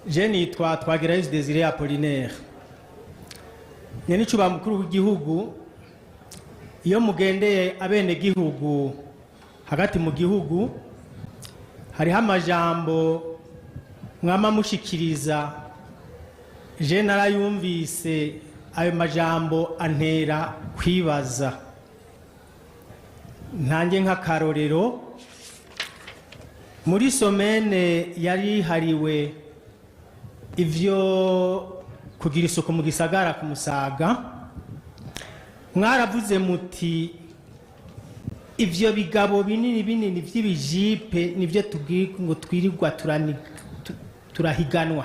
Je nitwa Twagirayezu Desire Apollinaire. Nyene cuba mukuru w'igihugu iyo mugendeye abene gihugu hagati mu gihugu hari amajambo mwama mushikiriza je narayumvise ayo majambo antera kwibaza ntange nk'akarorero muri somene yari hariwe ivyo kugira isuku mu gisagara ku Musaga mwaravuze muti ivyo bigabo binini binini vy'ibijipe nivyo tubwirwa ngo twirirwa turahiganwa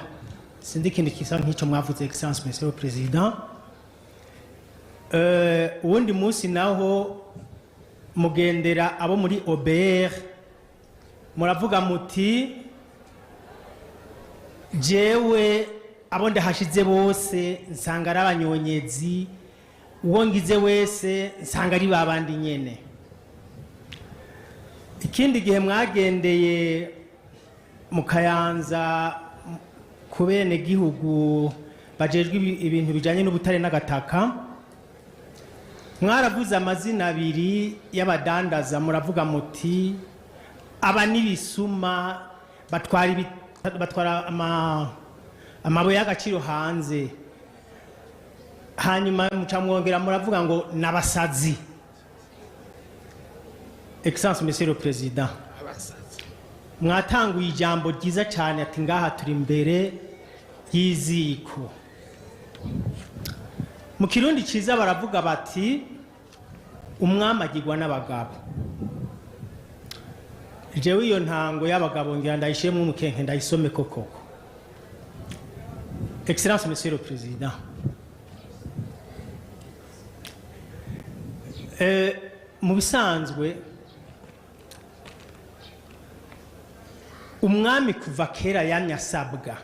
sindi kindi kisa nk'ico mwavuze excellence monsieur le président. Uwundi munsi naho mugendera abo muri OBR muravuga muti jewe abo ndahashize bose nsanga ari abanyonyezi uwo ngize wese nsanga ari babandi nyene. Ikindi gihe mwagendeye mu Kayanza kubene gihugu bajejwe ibintu bijanye n'ubutare n'agataka mwaravuze amazina abiri y'abadandaza muravuga muti aba nibisuma batwara amabuye y'agaciro hanze hanyuma mucamwongera muravuga ngo nabasazi. Excellence monsieur le président, mwatanguye ijambo ryiza cyane ati ngaha turi imbere y'iziko. Mu Kirundi ciza baravuga bati umwami agirwa n'abagabo. Jewe iyo ntango y'abagabo ngira ndayishemwe umukenke ndayisome koko. Excellence monsieur le président, mu bisanzwe umwami kuva kera yanyasabwa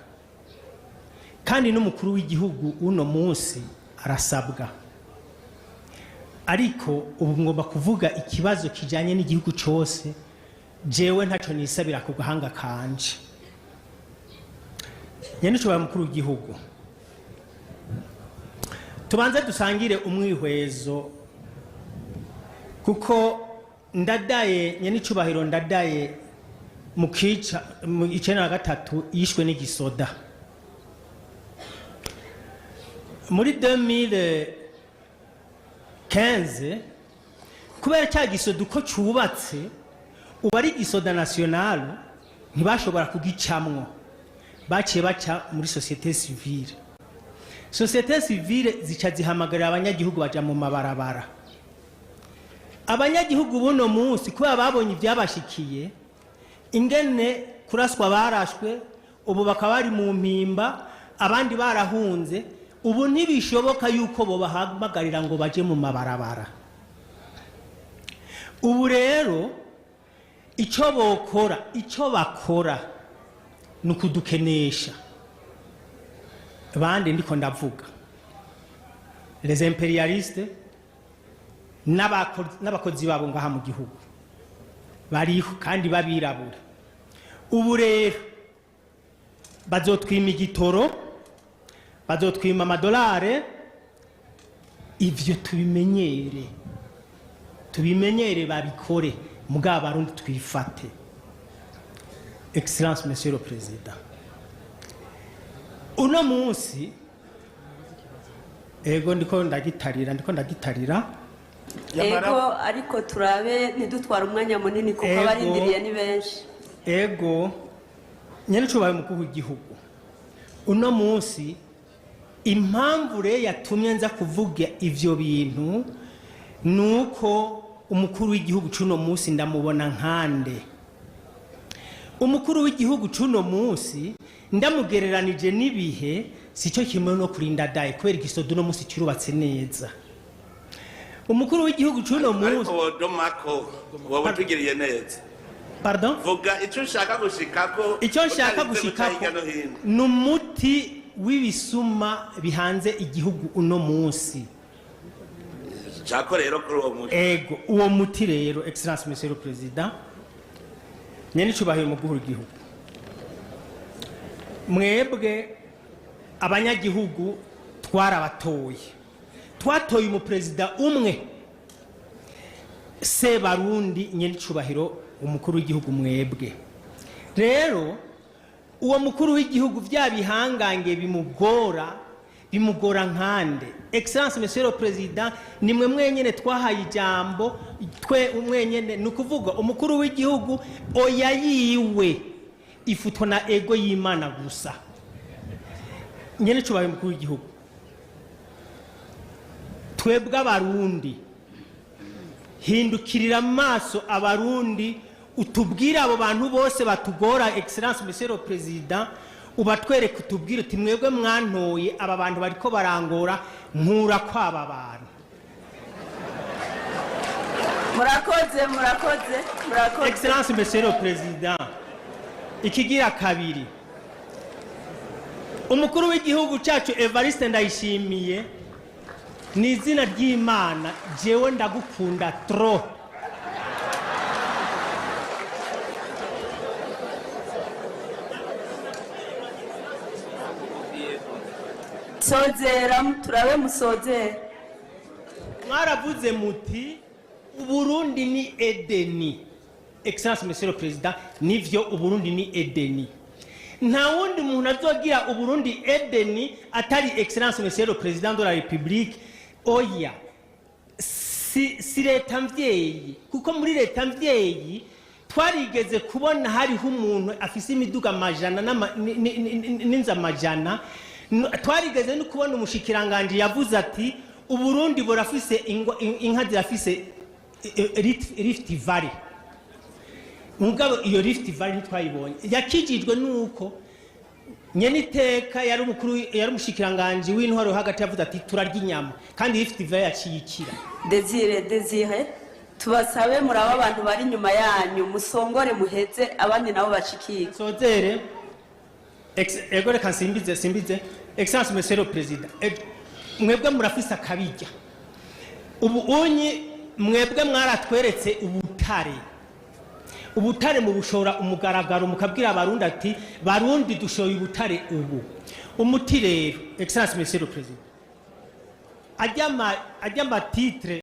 kandi n'umukuru w'igihugu uno munsi arasabwa, ariko ubu ngomba kuvuga ikibazo kijanye n'igihugu cyose jewe ntaco nisabira ku gahanga kanje. Nyene cyo mukuru w'igihugu tubanze dusangire umwihwezo kuko ndadaye nyene icubahiro ndadaye mukica mu 1993 yishwe n'igisoda. Muri 2015 kubera cya gisoda uko cubatse ubu ari gisoda national ntibashobora kugicamwo baciye baca muri société civile. Société civile zica zihamagarira abanyagihugu baja mu mabarabara. Abanyagihugu buno munsi kuba babonye ivyabashikiye ingene kuraswa barashwe ubu bakaba bari mu mpimba abandi barahunze ubu ntibishoboka yuko bo bahamagarira ngo baje mu mabarabara. Ubu rero ico bakora nukudukenesha bandi ndiko ndavuga les impérialistes n'abakozi babo ngaha mu gihugu bariho kandi babirabura. Ubu rero bazotwima igitoro bazotwima amadolare ivyo tubimenyere babikore mugabo barundi twifate. Excellence monsieur le président, uno munsi ego ndiko ndagitarira ego ariko turabe ntidutwara umwanya munini kuko abarindiriye ni benshi. Ego nyene cubaye mukuru w'igihugu uno munsi impamvu re yatumye nza kuvuga ivyo bintu nuko umukuru w'igihugu cuno munsi ndamubona nkande. Umukuru w'igihugu cuno munsi ndamugereranije nibihe sico kimwe no kurinda daye kwera igisodo uno munsi kirubatse neza. Umukuru w'igihugu cuno munsi domako wowe tugiriye neza. Pardon? Vuga icyo nshaka gushikako. Icyo nshaka gushikako numuti w'ibisuma bihanze igihugu uno munsi. Chako rero kuri uwo muti. Ego uwo muti rero excellence monsieur le président nyene cubahiro mu guhura igihugu mwebwe abanyagihugu twarabatoye twatoye umuperezida umwe Sebarundi nyenicubahiro umukuru w'igihugu mwebwe rero uwo mukuru w'igihugu vya bihangange bimugora nkande excellence monsieur le président nimwe mwenyene twahaye ijambo twe umwenyene nukuvuga umukuru w'igihugu oya yiwe ifutwa na ego y'Imana gusa nyenicubahiro umukuru w'igihugu twebwe abarundi hindukirira amaso abarundi utubwira abo bantu bose batugora excellence monsieur le président ubatwereke utubwire uti mwebwe mwantoye aba bantu bariko barangora nkura kwaba bantu murakoze excellence monsieur le président ikigira kabiri umukuru w'igihugu cyacu Evariste Ndayishimiye ni izina ry'Imana jewe ndagukunda trop sozera turabe musozera mwaravuze muti Uburundi ni Edeni excellence monsieur le président nivyo Uburundi ni Edeni nta wundi muntu azogira Uburundi Edeni atari excellence monsieur le président de la république oya si leta mvyeyi kuko muri leta mvyeyi twarigeze kubona hariho umuntu afise imiduga amajana n'inza amajana twarigeze no kubona umushikiranganje yavuze ati Uburundi burafise inka zirafise Rift Valley mugabo iyo Rift Valley ntitwayibonye yakijijwe nuko nyeniteka yari umushikiranganje w'intwaro hagati yavuze ati turarya inyama kandi Rift Valley yaciyikira Desire tubasabe muraba abantu bari nyuma yanyu musongore muheze abandi nabo bashikira sozere egore kansimbize excellence monsieur le président mwebwe murafise akabijya ubu unyi mwebwe mwaratweretse ubutare mu bushora umugaragaro mukabwira abarundi ati barundi dushoye ubutare ubu umuti rero excellence monsieur le président ajya ma titre